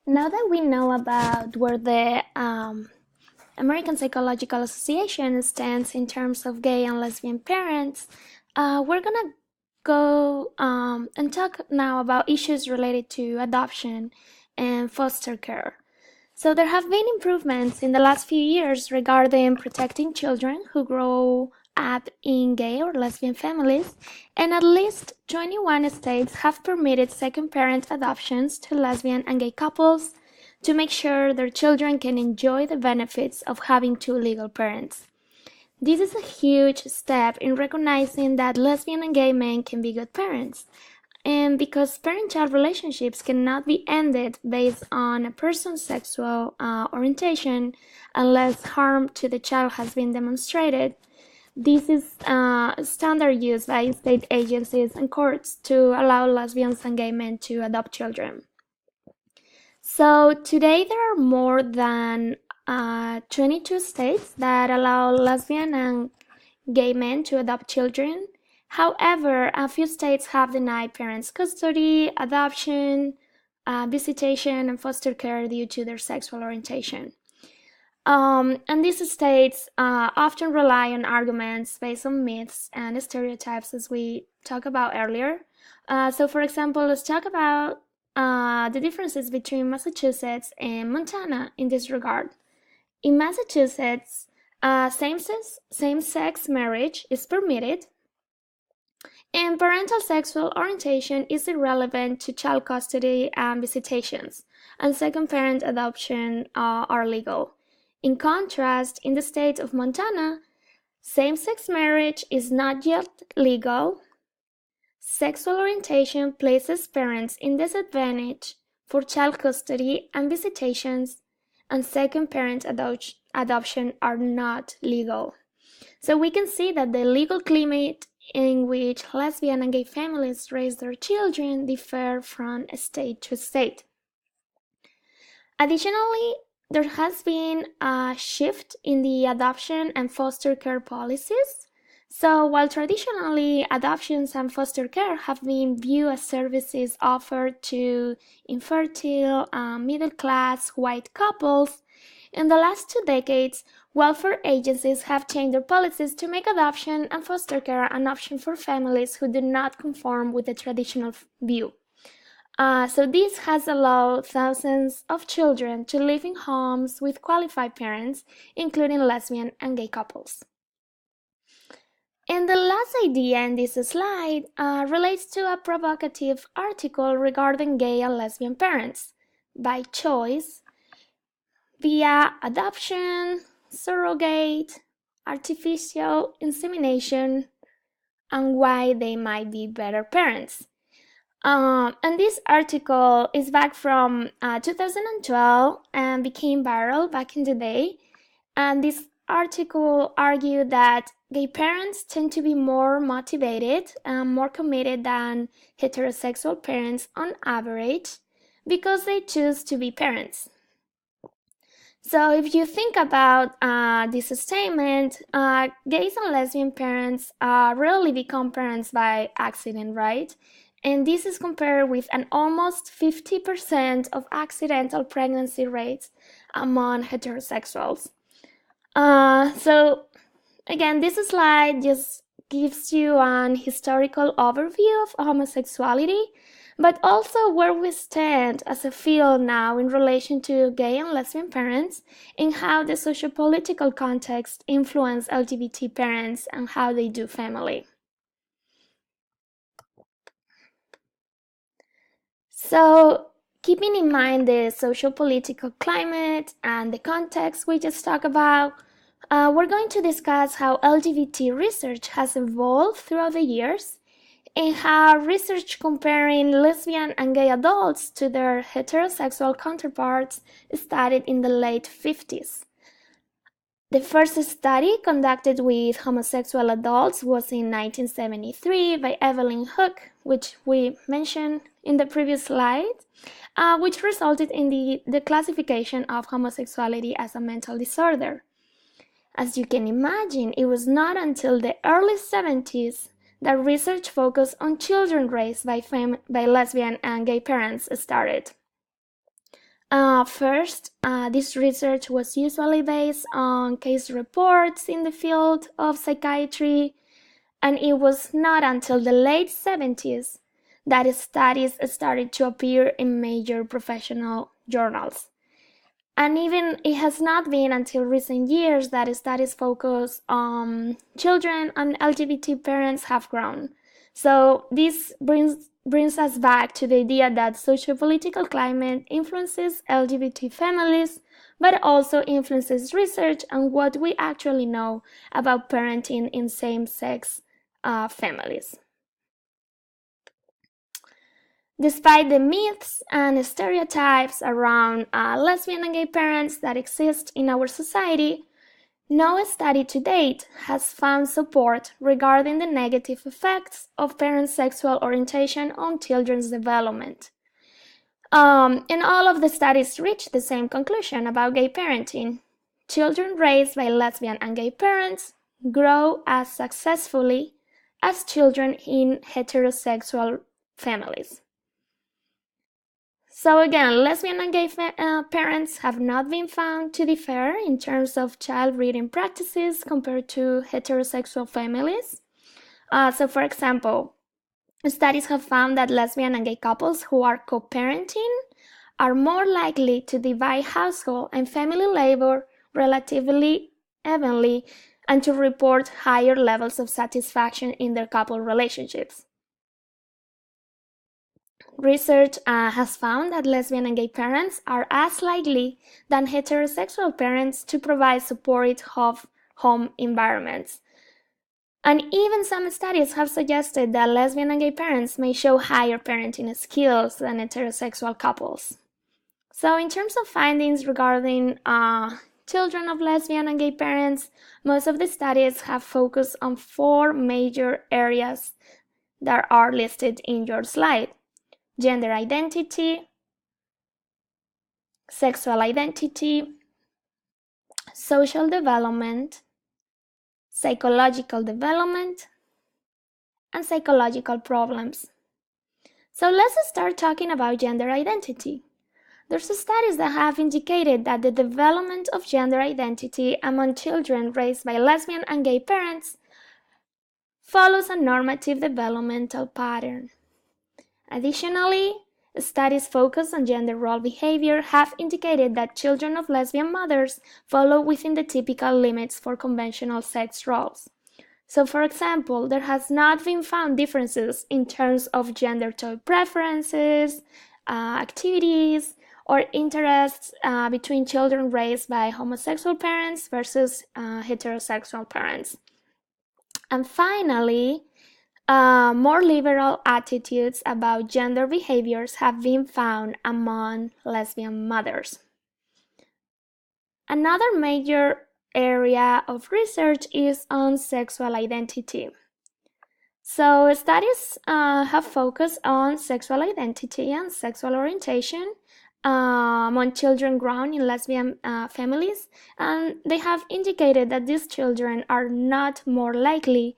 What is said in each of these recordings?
Now that we know about where the American Psychological Association stands in terms of gay and lesbian parents, we're gonna go and talk now about issues related to adoption and foster care. So there have been improvements in the last few years regarding protecting children who grow up in gay or lesbian families, and at least 21 states have permitted second parent adoptions to lesbian and gay couples to make sure their children can enjoy the benefits of having two legal parents. This is a huge step in recognizing that lesbian and gay men can be good parents, and because parent-child relationships cannot be ended based on a person's sexual orientation unless harm to the child has been demonstrated. This is standard use by state agencies and courts to allow lesbians and gay men to adopt children. So today there are more than 22 states that allow lesbian and gay men to adopt children. However, a few states have denied parents custody, adoption, visitation, and foster care due to their sexual orientation. And these states often rely on arguments based on myths and stereotypes, as we talked about earlier. So, for example, let's talk about the differences between Massachusetts and Montana in this regard. In Massachusetts, same-sex marriage is permitted, and parental sexual orientation is irrelevant to child custody and visitations, and second parent adoption are legal. In contrast, in the state of Montana, same-sex marriage is not yet legal. Sexual orientation places parents in disadvantage for child custody and visitations, and second parent adoption are not legal. So we can see that the legal climate in which lesbian and gay families raise their children differ from state to state. Additionally, there has been a shift in the adoption and foster care policies. So while traditionally adoptions and foster care have been viewed as services offered to infertile, middle-class white couples, in the last 2 decades, welfare agencies have changed their policies to make adoption and foster care an option for families who do not conform with the traditional view. So this has allowed thousands of children to live in homes with qualified parents, including lesbian and gay couples. And the last idea in this slide relates to a provocative article regarding gay and lesbian parents by choice via adoption, surrogate, artificial insemination, and why they might be better parents. And this article is back from 2012 and became viral back in the day. And this article argued that gay parents tend to be more motivated and more committed than heterosexual parents on average because they choose to be parents. So if you think about this statement, gays and lesbian parents rarely become parents by accident, right? And this is compared with an almost 50% of accidental pregnancy rates among heterosexuals. So again, this slide just gives you an historical overview of homosexuality, but also where we stand as a field now in relation to gay and lesbian parents, and how the socio-political context influence LGBT parents and how they do family. So, keeping in mind the socio-political climate and the context we just talked about, we're going to discuss how LGBT research has evolved throughout the years and how research comparing lesbian and gay adults to their heterosexual counterparts started in the late 50s. The first study conducted with homosexual adults was in 1973 by Evelyn Hook, which we mentioned in the previous slide, which resulted in the classification of homosexuality as a mental disorder. As you can imagine, it was not until the early 70s that research focused on children raised by lesbian and gay parents started. First, this research was usually based on case reports in the field of psychiatry, and it was not until the late 70s that studies started to appear in major professional journals. And even it has not been until recent years that studies focused on children and LGBT parents have grown. So this brings us back to the idea that socio-political climate influences LGBT families, but also influences research and what we actually know about parenting in same-sex families. Despite the myths and stereotypes around lesbian and gay parents that exist in our society, no study to date has found support regarding the negative effects of parents' sexual orientation on children's development. And all of the studies reach the same conclusion about gay parenting. Children raised by lesbian and gay parents grow as successfully as children in heterosexual families. So again, lesbian and gay parents have not been found to differ in terms of child rearing practices compared to heterosexual families. So for example, studies have found that lesbian and gay couples who are co-parenting are more likely to divide household and family labor relatively evenly and to report higher levels of satisfaction in their couple relationships. Research has found that lesbian and gay parents are as likely than heterosexual parents to provide supportive home environments. And even some studies have suggested that lesbian and gay parents may show higher parenting skills than heterosexual couples. So in terms of findings regarding children of lesbian and gay parents, most of the studies have focused on 4 major areas that are listed in your slide: gender identity, sexual identity, social development, psychological development, and psychological problems. So let's start talking about gender identity. There's studies that have indicated that the development of gender identity among children raised by lesbian and gay parents follows a normative developmental pattern. Additionally, studies focused on gender role behavior have indicated that children of lesbian mothers follow within the typical limits for conventional sex roles. So, for example, there has not been found differences in terms of gender toy preferences, activities, or interests between children raised by homosexual parents versus heterosexual parents. And finally, more liberal attitudes about gender behaviors have been found among lesbian mothers. Another major area of research is on sexual identity. So studies have focused on sexual identity and sexual orientation among children grown in lesbian families, and they have indicated that these children are not more likely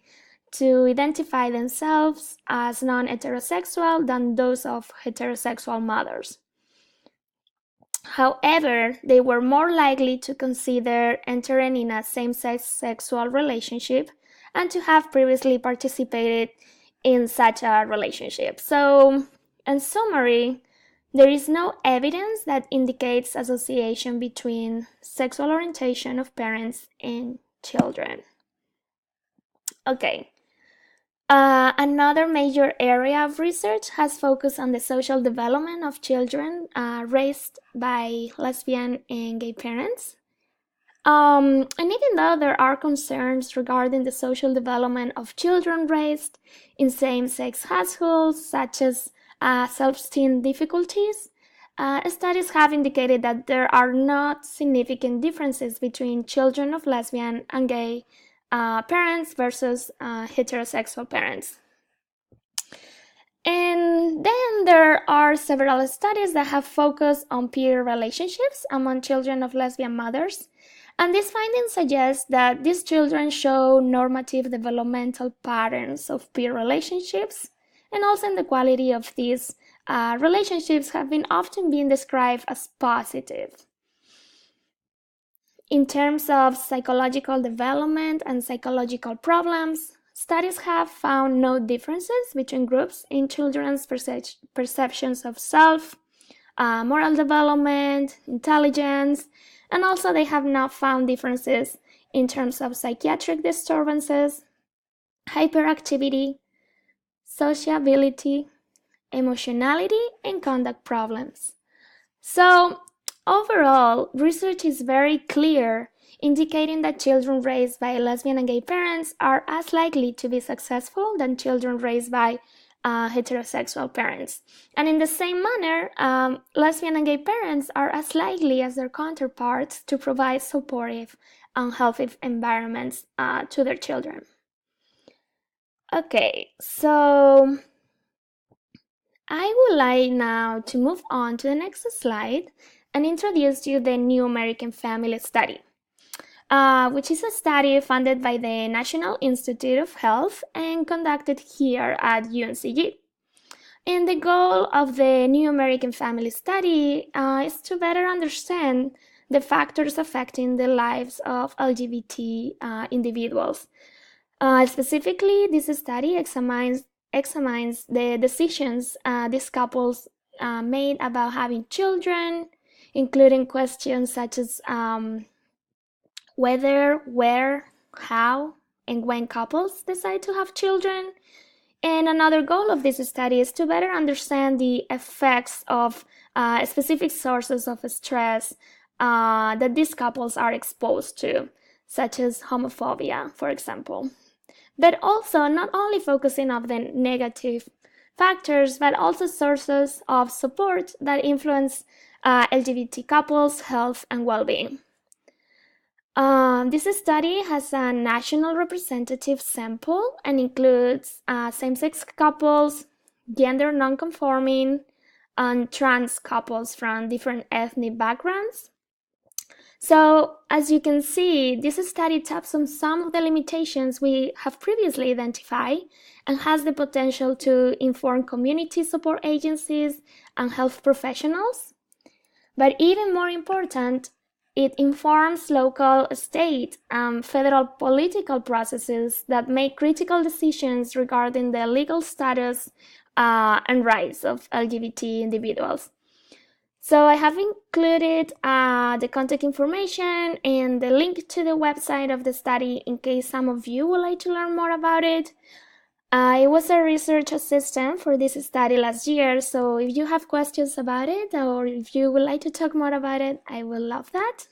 to identify themselves as non-heterosexual than those of heterosexual mothers. However, they were more likely to consider entering in a same-sex sexual relationship and to have previously participated in such a relationship. So, in summary, there is no evidence that indicates association between sexual orientation of parents and children. Okay. Another major area of research has focused on the social development of children raised by lesbian and gay parents. And even though there are concerns regarding the social development of children raised in same-sex households, such as self-esteem difficulties, studies have indicated that there are not significant differences between children of lesbian and gay parents versus heterosexual parents. And then there are several studies that have focused on peer relationships among children of lesbian mothers. And these findings suggest that these children show normative developmental patterns of peer relationships and also in the quality of these relationships have been often been described as positive. In terms of psychological development and psychological problems, studies have found no differences between groups in children's perceptions of self, moral development, intelligence, and also they have not found differences in terms of psychiatric disturbances, hyperactivity, sociability, emotionality, and conduct problems. So, overall, research is very clear, indicating that children raised by lesbian and gay parents are as likely to be successful than children raised by heterosexual parents. And in the same manner, lesbian and gay parents are as likely as their counterparts to provide supportive and healthy environments to their children. Okay, so I would like now to move on to the next slide and introduce you the New American Family Study, which is a study funded by the National Institute of Health and conducted here at UNCG. And the goal of the New American Family Study is to better understand the factors affecting the lives of LGBT individuals. Specifically, this study examines the decisions these couples made about having children, including questions such as whether, where, how, and when couples decide to have children. And another goal of this study is to better understand the effects of specific sources of stress that these couples are exposed to, such as homophobia, for example. But also not only focusing on the negative factors, but also sources of support that influence LGBT couples' health and well-being. This study has a national representative sample and includes same-sex couples, gender non-conforming, and trans couples from different ethnic backgrounds. So, as you can see, this study taps on some of the limitations we have previously identified and has the potential to inform community support agencies and health professionals. But even more important, it informs local, state, and federal political processes that make critical decisions regarding the legal status and rights of LGBT individuals. So I have included the contact information and the link to the website of the study in case some of you would like to learn more about it. I was a research assistant for this study last year, so if you have questions about it or if you would like to talk more about it, I will love that.